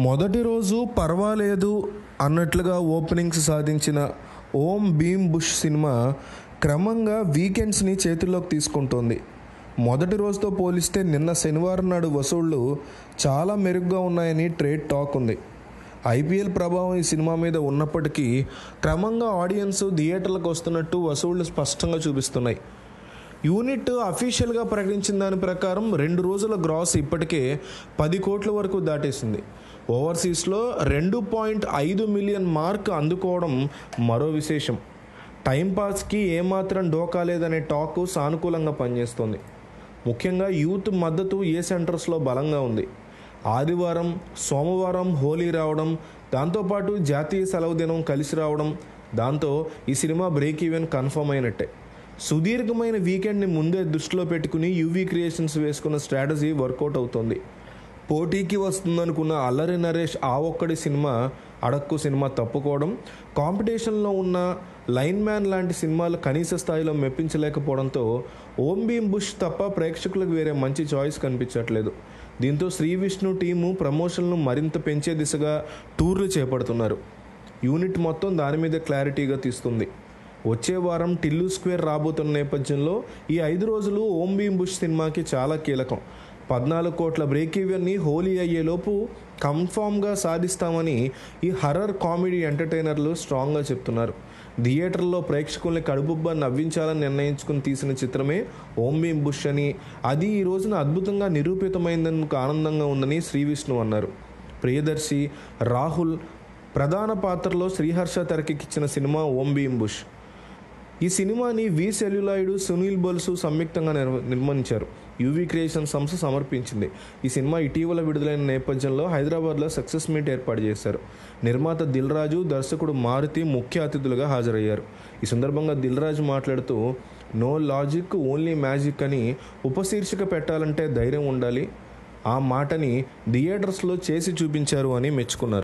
మొదటి రోజు పర్వాలేదు అన్నట్లుగా ఓపెనింగ్స్ సాధించిన ఓం భీమ్ బుష్ సినిమా క్రమంగా వీకెండ్స్ని చేతుల్లోకి తీసుకుంటోంది. మొదటి రోజుతో పోలిస్తే నిన్న శనివారం నాడు వసూళ్లు చాలా మెరుగ్గా ఉన్నాయని ట్రేడ్ టాక్ ఉంది. ఐపీఎల్ ప్రభావం ఈ సినిమా మీద ఉన్నప్పటికీ క్రమంగా ఆడియన్స్ థియేటర్లకు వస్తున్నట్టు వసూళ్లు స్పష్టంగా చూపిస్తున్నాయి. యూనిట్ అఫీషియల్గా ప్రకటించిన దాని ప్రకారం 2 రోజుల గ్రాస్ ఇప్పటికే 10 కోట్ల వరకు దాటేసింది. ఓవర్సీస్లో 2.5 మిలియన్ మార్క్ అందుకోవడం మరో విశేషం. టైంపాస్కి ఏమాత్రం డోకా లేదనే టాక్ సానుకూలంగా పనిచేస్తోంది. ముఖ్యంగా యూత్ మద్దతు ఏ సెంటర్స్లో బలంగా ఉంది. ఆదివారం, సోమవారం హోలీ రావడం, దాంతోపాటు జాతీయ సెలవు దినం కలిసి రావడం, దాంతో ఈ సినిమా బ్రేక్ ఈవెన్ కన్ఫర్మ్ అయినట్టే. సుదీర్ఘమైన వీకెండ్ని ముందే దృష్టిలో పెట్టుకుని యూవీ క్రియేషన్స్ వేసుకున్న స్ట్రాటజీ వర్కౌట్ అవుతోంది. పోటీకి వస్తుందనుకున్న అల్లరి నరేష్ ఆ ఒక్కడి సినిమా, అడక్కు సినిమా తప్పుకోవడం, కాంపిటీషన్లో ఉన్న లైన్ మ్యాన్ లాంటి సినిమాలు కనీస స్థాయిలో మెప్పించలేకపోవడంతో ఓం భీమ్ బుష్ తప్ప ప్రేక్షకులకు వేరే మంచి చాయిస్ కనిపించట్లేదు. దీంతో శ్రీ విష్ణు టీము ప్రమోషన్లు మరింత పెంచే దిశగా టూర్లు చేపడుతున్నారు. యూనిట్ మొత్తం దాని మీద క్లారిటీగా తీస్తుంది. వచ్చే వారం టిల్లు స్క్వేర్ రాబోతున్న నేపథ్యంలో ఈ 5 రోజులు ఓం భీమ్ బుష్ సినిమాకి చాలా కీలకం. 14 కోట్ల బ్రేక్ ఈవెన్ని హోలీ అయ్యేలోపు కన్ఫామ్గా సాధిస్తామని ఈ హర్రర్ కామెడీ ఎంటర్టైనర్లు స్ట్రాంగ్గా చెప్తున్నారు. థియేటర్లో ప్రేక్షకుల్ని కడుపుబ్బా నవ్వించాలని నిర్ణయించుకుని తీసిన చిత్రమే ఓం భీమ్ బుష్ అని, అది ఈ రోజున అద్భుతంగా నిరూపితమైనందుకు ఆనందంగా ఉందని శ్రీ విష్ణు అన్నారు. ప్రియదర్శి, రాహుల్ ప్రధాన పాత్రలో శ్రీహర్ష తెరకెక్కించిన సినిమా ఓం భీమ్ బుష్. ఈ సినిమాని వి సెల్యులాయిడ్, సునీల్ బల్సు సంయుక్తంగా నిర్మించారు. యూవీ క్రియేషన్ సంస్థ సమర్పించింది. ఈ సినిమా ఇటీవల విడుదలైన నేపథ్యంలో హైదరాబాద్లో సక్సెస్ మీట్ ఏర్పాటు చేశారు. నిర్మాత దిల్ రాజు, దర్శకుడు మారుతి ముఖ్య అతిథులుగా హాజరయ్యారు. ఈ సందర్భంగా దిల్ రాజు మాట్లాడుతూ, నో లాజిక్ ఓన్లీ మ్యాజిక్ అని ఉపశీర్షిక పెట్టాలంటే ధైర్యం ఉండాలి. ఆ మాటని థియేటర్స్లో చేసి చూపించారు అని మెచ్చుకున్నారు.